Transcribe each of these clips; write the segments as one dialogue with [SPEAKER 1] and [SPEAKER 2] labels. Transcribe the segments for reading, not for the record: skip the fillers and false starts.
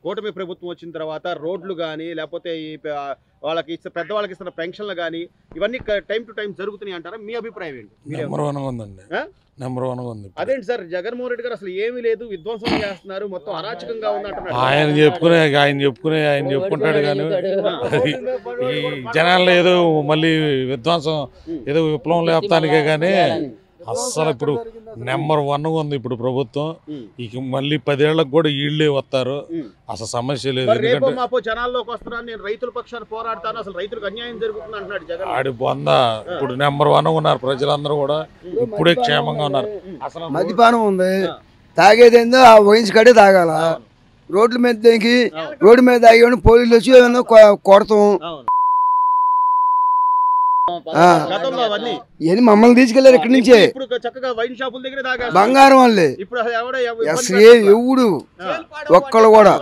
[SPEAKER 1] కూటమి ప్రభుత్వం వచ్చిన తర్వాత రోడ్లు కానీ లేకపోతే ఈ వాళ్ళకి పెద్దవాళ్ళకి ఇస్తున్న పెన్షన్లు కానీ ఇవన్నీ టైం టు టైం జరుగుతున్నాయి అంటారా? మీ అభిప్రాయం ఏంటి?
[SPEAKER 2] నెంబర్ 1 ఉంది.
[SPEAKER 1] అదేంటి సార్, జగన్మోహన్ రెడ్డి గారు అసలు ఏమీ లేదు, విధ్వంసం చేస్తున్నారు, మొత్తం అరాచకంగా ఉంది అంటున్నారు.
[SPEAKER 2] ఆయన చెప్పుకుంటాడు కానీ ఈ జనాల్లో ఏదో మళ్ళీ విధ్వంసం ఏదో విప్లవం లేపటానికే కానీ అస్సలు ఇప్పుడు నెంబర్ 1 ఉంది ఇప్పుడు ప్రభుత్వం. ఇక మళ్ళీ 10 ఏళ్లకు కూడా వీళ్ళే వస్తారు, అసలు సమస్య లేదు.
[SPEAKER 1] జనాల్లోకి వస్తున్నాను, నేను రైతుల పక్షాన్ని పోరాడతాను, అసలు రైతులకు అన్యాయం జరుగుతుంది అంటున్నాడు జగన్.
[SPEAKER 2] ఆడి బొంద ఇప్పుడు నెంబర్ 1 ఉన్నారు ప్రజలందరూ కూడా, ఇప్పుడే క్షేమంగా ఉన్నారు.
[SPEAKER 3] అసలు మద్యపానం ఉంది, తాగేదేందో ఆ వయసు కడే తాగాల. రోడ్ల మీద దిగి రోడ్డు మీద తాగి పోలీసులు వచ్చి కొడతాం. మమ్మల్ని తీసుకెళ్లారు ఇక్కడి నుంచే బంగారం వాళ్ళే. ఎవడు ఒక్కళ్ళు కూడా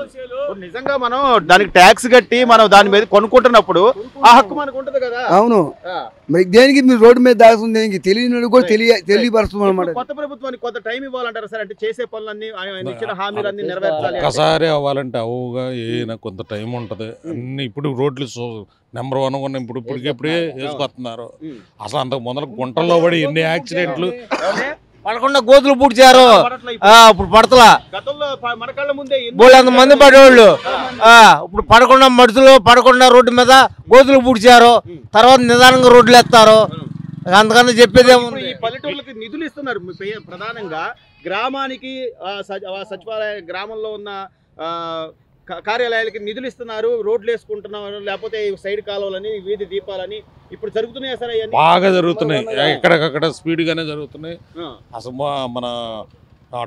[SPEAKER 1] నిజంగా మనం దానికి ట్యాక్స్ కట్టి మనం దాని మీద కొనుక్కుంటున్నప్పుడు ఆ హక్కు మనకు ఉంటది కదా.
[SPEAKER 3] అవును, మరి దేనికి మీరు రోడ్డు మీద దాగుతుంది దేనికి తెలియని కూడా తెలియపరుస్తుంది అనమాట.
[SPEAKER 1] కొత్త ప్రభుత్వానికి కొంత టైం ఇవ్వాలంటారు సార్, అంటే చేసే పనులన్నీ ఆయన ఇచ్చిన హామీలన్నీ నెరవేర్చాలి.
[SPEAKER 2] ఒకసారి అవ్వాలంటే అవుగా ఏనా కొంత టైం ఉంటది. అన్ని ఇప్పుడు రోడ్లు నెంబర్ 1 ఉన్నాయి, ఇప్పుడే వేసుకొస్తున్నారు. అసలు అంతకు ముందర గుంటల్లో పడి ఎన్ని యాక్సిడెంట్లు,
[SPEAKER 4] పడకుండా గోతులు పూడ్చారు. ఇప్పుడు పడతలా మంది పడేవాళ్ళు, ఇప్పుడు పడకుండా మడుతులు పడకుండా రోడ్డు మీద గోతులు పూడ్చారు. తర్వాత నిదానంగా రోడ్లు ఎత్తారు. అంతకన్నా చెప్పేది ఏముంది?
[SPEAKER 1] ఈ పల్లెటూళ్ళకి నిధులు ఇస్తున్నారు ప్రధానంగా. గ్రామానికి సచివాలయ గ్రామంలో ఉన్న కార్యాలయాలకి నిధులు ఇస్తున్నారు, రోడ్లు వేసుకుంటున్నారు, లేకపోతే సైడ్ కాలువలని వీధి దీపాలని ఇప్పుడు జరుగుతున్నాయి సార్.
[SPEAKER 2] బాగా జరుగుతున్నాయి, ఎక్కడికక్కడ స్పీడ్ గానే జరుగుతున్నాయి. అసలు మన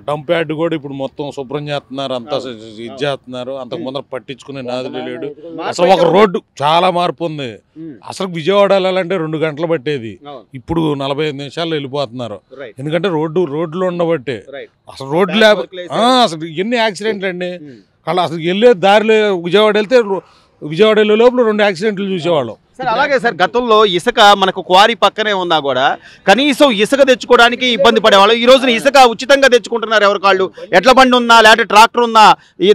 [SPEAKER 2] డంప్ యార్డ్ కూడా ఇప్పుడు మొత్తం శుభ్రం చేస్తున్నారు, అంతా ఇది చేస్తున్నారు. అంతకు ముందర పట్టించుకునే నాదులు లేడు. అసలు ఒక రోడ్డు చాలా మార్పు ఉంది. అసలు విజయవాడ వెళ్ళాలంటే 2 గంటలు పట్టేది, ఇప్పుడు 45 నిమిషాల్లో వెళ్ళిపోతున్నారు. ఎందుకంటే రోడ్లు ఉండబట్టే. అసలు రోడ్లు అసలు ఎన్ని యాక్సిడెంట్లు అండి. అసలు వెళ్ళే దారిలో విజయవాడ వెళ్తే విజయవాడ వెళ్ళే లోపల 2 యాక్సిడెంట్లు చూసేవాళ్ళం.
[SPEAKER 1] సార్ అలాగే సార్, గతంలో ఇసుక మనకు క్వారీ పక్కనే ఉన్నా కూడా కనీసం ఇసుక తెచ్చుకోవడానికి ఇబ్బంది పడేవాళ్ళు. ఈ రోజున ఇసుక ఉచితంగా తెచ్చుకుంటున్నారు ఎవరి కాళ్ళు. ఎడ్ల బండి ఉన్నా లేకపోతే ట్రాక్టర్ ఉన్నా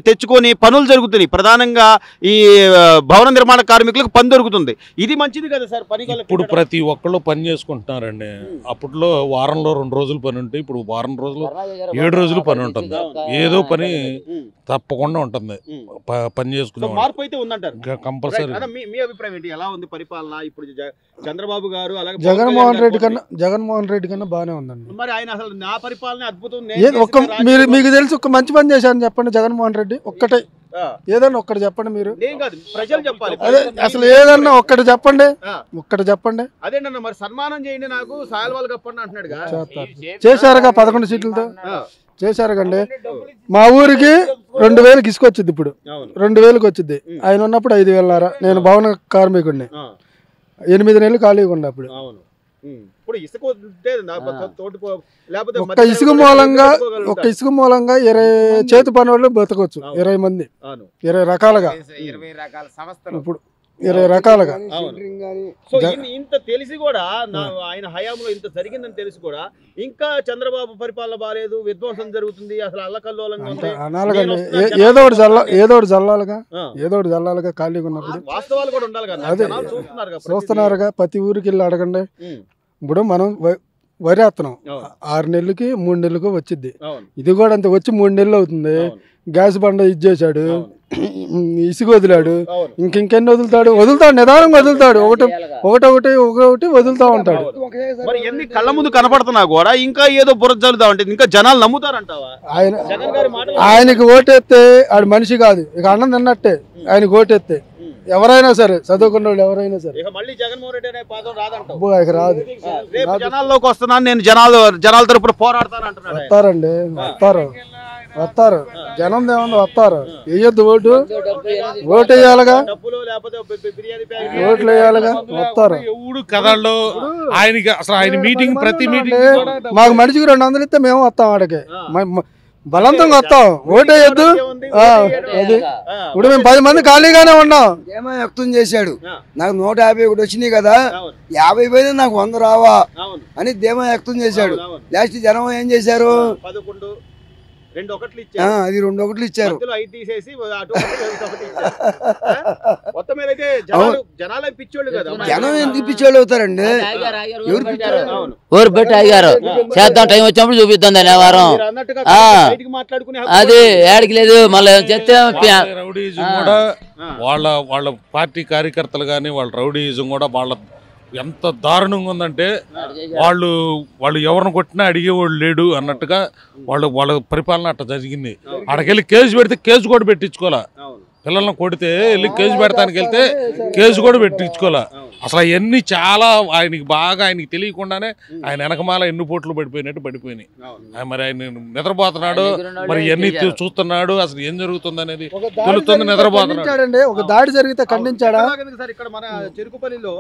[SPEAKER 1] తెచ్చుకొని పనులు జరుగుతున్నాయి. ప్రధానంగా ఈ భవన నిర్మాణ కార్మికులకు పని దొరుకుతుంది. ఇది మంచిది కదా సార్ పని.
[SPEAKER 2] ఇప్పుడు ప్రతి ఒక్కళ్ళు పని చేసుకుంటున్నారండి. అప్పట్లో వారంలో 2 రోజులు పని ఉంటే ఇప్పుడు వారం రోజులు 7 రోజులు పని ఉంటుంది. ఏదో పని తప్పకుండా ఉంటుంది, పని చేసుకునే
[SPEAKER 1] మార్పు అయితే ఉందంటారు
[SPEAKER 2] కంపల్సరీ.
[SPEAKER 1] మీ అభిప్రాయం ఏంటి? ఎలా ఉంది పరిపాలన? ఇప్పుడు చంద్రబాబు గారు అలాగే
[SPEAKER 5] జగన్మోహన్ రెడ్డి కన్నా బాగానే ఉందండి.
[SPEAKER 1] మరి ఆయన అసలు నా పరిపాలన అద్భుతం,
[SPEAKER 5] మీకు తెలిసి ఒక మంచి పని చేశారని చెప్పండి జగన్మోహన్ రెడ్డి. ఒక్కటే ఏదన్నా ఒక్కటి చెప్పండి మీరు.
[SPEAKER 1] ప్రజలు చెప్పాలి.
[SPEAKER 5] అసలు ఏదన్నా ఒక్కటి చెప్పండి.
[SPEAKER 1] అదేంటన్నా మరి సన్మానం చేయండి, నాకు సాయల్వాళ్ళు కప్పండి అంటున్నాడు.
[SPEAKER 5] చేశారుగా 11 సీట్లతో చేశారు కండి. మా ఊరికి 2000కి ఇసుకొచ్చింది, ఇప్పుడు 2000కి వచ్చింది. ఆయన ఉన్నప్పుడు 5000. నేను భవన కార్మికుడిని, 8 నెలలు ఖాళీగా ఉండే అప్పుడు. ఒక్క ఇసుక మూలంగా 20 చేతి పని వాళ్ళు బతకొచ్చు. 20 మంది 20 రకాలుగా, ఇప్పుడు 20 రకాలుగా.
[SPEAKER 1] ఇంత తెలిసి కూడా ఆయన హయాంలో ఇంత జరిగిందని తెలిసి కూడా ఇంకా చంద్రబాబు పరిపాలన బాలేదు, విధ్వంసం జరుగుతుంది, అసలు అల్లకల్లోలంగా ఉంది.
[SPEAKER 5] ఏదో ఒకటి జల్లాలుగా ఖాళీగా ఉన్నప్పుడు
[SPEAKER 1] వాస్తవాలు కూడా ఉండాలి కదా.
[SPEAKER 5] అదే చూస్తున్నారుగా, ప్రతి ఊరికి వెళ్ళి అడగండి. ఇప్పుడు మనం వరి వేస్తున్నాం, 6 నెలలకి 3 నెలలకు వచ్చింది. ఇది కూడా అంత వచ్చి 3 నెలలు అవుతుంది. గ్యాస్ బండ ఇచ్చేసాడు, ఇసుక వదిలాడు, ఇంకెన్ని వదులుతాడు? నిదానంగా వదులుతాడు. ఒకటి వదులుతా ఉంటాడు.
[SPEAKER 1] మరి ఎన్ని కళ్ళ ముందు కనపడుతున్నా కూడా ఇంకా ఏదో బురద జల్లుతా ఉంటుంది, ఇంకా జనాలు నమ్ముతారంటావా?
[SPEAKER 5] ఆయనకి ఓటేస్తే ఆడు మనిషి కాదు, ఇక అన్నం తిన్నట్టే. ఆయనకి ఓటేస్తే ఎవరైనా సరే, చదువుకున్న వాళ్ళు ఎవరైనా సరే,
[SPEAKER 1] మళ్ళీ జగన్మోహన్ రెడ్డి అనే పదం రాదంటావు.
[SPEAKER 5] రాదు.
[SPEAKER 1] జనాల్లోకి వస్తున్నాను నేను, జనాల తరపున పోరాడతాను అంటున్నాడు.
[SPEAKER 5] వస్తారండి, వస్తారు. జనం ఏముంది, వస్తారు. వేయొద్దు ఓటు వేయాలిగా, ఓట్లు వేయాలిగా, వస్తారు.
[SPEAKER 2] కథల్లో ఆయనకి అసలు ఆయన మీటింగ్ ప్రతి మీటింగ్
[SPEAKER 5] మాకు మనిషికి 200 ఇస్తే మేము వస్తాం ఆడకి, బలవంతంగా వస్తాం. ఓటేయద్దు. అది ఇప్పుడు మేము 10 మంది ఖాళీగానే ఉన్నాం.
[SPEAKER 3] ఏమో వ్యక్తం చేశాడు, నాకు 151 వచ్చినాయి కదా, 50 పోయినా నాకు 100 రావా అని ధీమా వ్యక్తం చేశాడు. లాస్ట్ జనం ఏం చేశారు?
[SPEAKER 1] 2 ఒకట్లు ఇచ్చారు.
[SPEAKER 3] అది 2 ఒకట్లు ఇచ్చారు.
[SPEAKER 1] మధ్యలో 5 తీసేసి అటు ఒకటి ఇచ్చారు. మొత్తం మీద అయితే జనాలు పిచ్చోళ్ళు కదా.
[SPEAKER 3] జనం ఎందుకు పిచ్చోళ్ళు అవుతారండి? ఎవరు పిచ్చోళ్ళు?
[SPEAKER 6] ఊరు పెట్టి అయ్యారు చేద్దాం, టైం వచ్చినప్పుడు చూపిద్దాం దాని వ్యవహారం. అది ఏడికి లేదు. మళ్ళీ చెప్తే
[SPEAKER 2] రౌడీజం కూడా వాళ్ళ పార్టీ కార్యకర్తలు కానీ వాళ్ళ రౌడీజం కూడా వాళ్ళ ఎంత దారుణంగా ఉందంటే వాళ్ళు ఎవరిని కొట్టినా అడిగేవాడు లేడు అన్నట్టుగా వాళ్ళ పరిపాలన అట్లా జరిగింది. ఆడకెళ్ళి కేసు పెడితే కేసు కూడా పెట్టించుకోవాలా. పిల్లల్ని కొడితే వెళ్ళి కేసు పెడతానికి వెళ్తే కేసు కూడా పెట్టించుకోవాలా. అసలు అవన్నీ చాలా ఆయనకి తెలియకుండానే ఆయన వెనకమాల ఎన్ని పోట్లు పడిపోయినట్టు పడిపోయినాయి. మరి ఆయన నిద్రపోతున్నాడు, మరి ఎన్ని చూస్తున్నాడు, అసలు ఏం జరుగుతుంది అనేది తెలుస్తుంది. నిద్రపోతున్నాడు.
[SPEAKER 5] ఒక దాడి జరిగితే ఖండించాడా?
[SPEAKER 1] ఇక్కడ మన చెరుకుపల్లిలో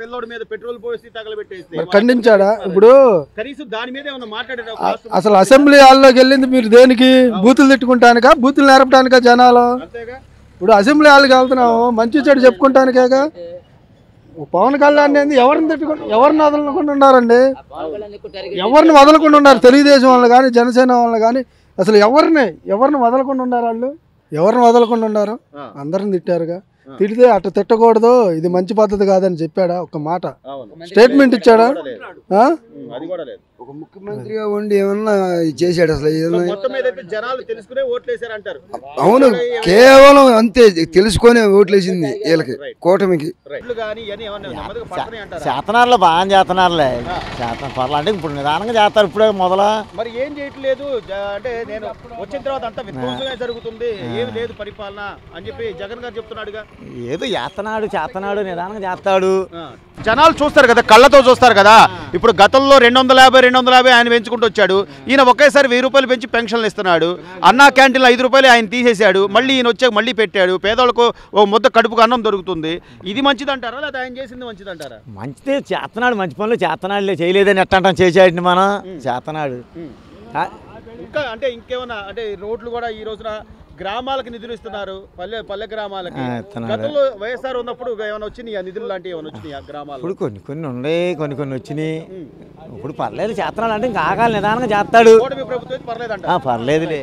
[SPEAKER 1] పిల్లోడి మీద పెట్రోల్ పోసి తగలబెట్టేస్తే
[SPEAKER 5] ఖండించాడా? ఇప్పుడు
[SPEAKER 1] కనీసం దాని మీద ఏమన్నా మాట్లాడారు?
[SPEAKER 5] అసలు అసెంబ్లీ హాల్లోకి వెళ్ళింది మీరు దేనికి? బూతులు తిట్టుకుంటానికా, బూతులు నేర్పడానికా జనాలు? ఇప్పుడు అసెంబ్లీ హాల్కి వెళ్తున్నాము మంచి చెడు చెప్పుకుంటానికేగా. పవన్ కళ్యాణ్ ఎవరిని వదలకుండా ఉన్నారండి? ఎవరిని వదలకుండా ఉన్నారు? తెలుగుదేశం వాళ్ళు కానీ జనసేన వాళ్ళు కానీ అసలు ఎవరిని వదలకుండా ఉన్నారు? వాళ్ళు ఎవరిని వదలకుండా ఉన్నారు? అందరిని తిట్టారుగా. తిడితే అట్లా తిట్టకూడదు, ఇది మంచి పద్ధతి కాదని చెప్పాడా? ఒక మాట స్టేట్మెంట్ ఇచ్చాడా?
[SPEAKER 3] ఒక ముఖ్యమంత్రిగా ఉండి ఏమన్నా చేశాడు? అసలు
[SPEAKER 1] జనాలు తెలుసుకునే ఓట్లేసారంటారు.
[SPEAKER 3] అవును, కేవలం అంతే తెలుసుకునే ఓట్లేసింది వీళ్ళకి, కూటమికి.
[SPEAKER 4] చేతనారులే, బాగా చేతనారులే. పర్లా అంటే ఇప్పుడు నిదానంగా చేస్తారు. ఇప్పుడే మొదల
[SPEAKER 1] మరి ఏం చేయట్లేదు అంటే నేను వచ్చిన తర్వాత అంతా విధ్వంసమే జరుగుతుంది, ఏమి లేదు పరిపాలన అని చెప్పి జగన్ గారు చెప్తున్నాడుగా.
[SPEAKER 4] ఏదో చేతనాడు నిదానంగా చేస్తాడు.
[SPEAKER 1] జనాలు చూస్తారు కదా, కళ్ళతో చూస్తారు కదా. ఇప్పుడు గతంలో 250 ఆయన పెంచుకుంటూ వచ్చాడు. ఈయన ఒకేసారి 1000 రూపాయలు పెంచి పెన్షన్లు ఇస్తున్నాడు. అన్నా క్యాంటీన్లో 5 రూపాయలు ఆయన తీసేశాడు. మళ్ళీ ఈయన వచ్చాక మళ్ళీ పెట్టాడు. పేదవాళ్ళకు ఓ ముద్ద కడుపుకు అన్నం దొరుకుతుంది. ఇది మంచిదంటారా లేదా ఆయన చేసింది మంచిదంటారా?
[SPEAKER 4] మంచిదే, చేతనాడు. మంచి పనులు చేతనాడులే, చేయలేదని ఎట్టంటాం, చేసేయండి మనం. చేతనాడు.
[SPEAKER 1] ఇంకా అంటే ఇంకేమన్నా అంటే రోడ్లు కూడా ఈ రోజున గ్రామాలకు నిధులు ఇస్తున్నారు, పల్లె గ్రామాలకి. గతంలో వైఎస్ఆర్ ఉన్నప్పుడు ఏమైనా వచ్చినాయి నిధులు లాంటివి ఏమైనా వచ్చినాయి గ్రామాలు?
[SPEAKER 4] ఇప్పుడు కొన్ని ఉన్నాయి, కొన్ని వచ్చినాయి. ఇప్పుడు పర్లేదు, చేతనాడు అంటే ఇంకా ఆగాలి, నిదానంగా చేస్తాడు.
[SPEAKER 1] ప్రభుత్వం పర్లేదంట.
[SPEAKER 4] పర్లేదులే.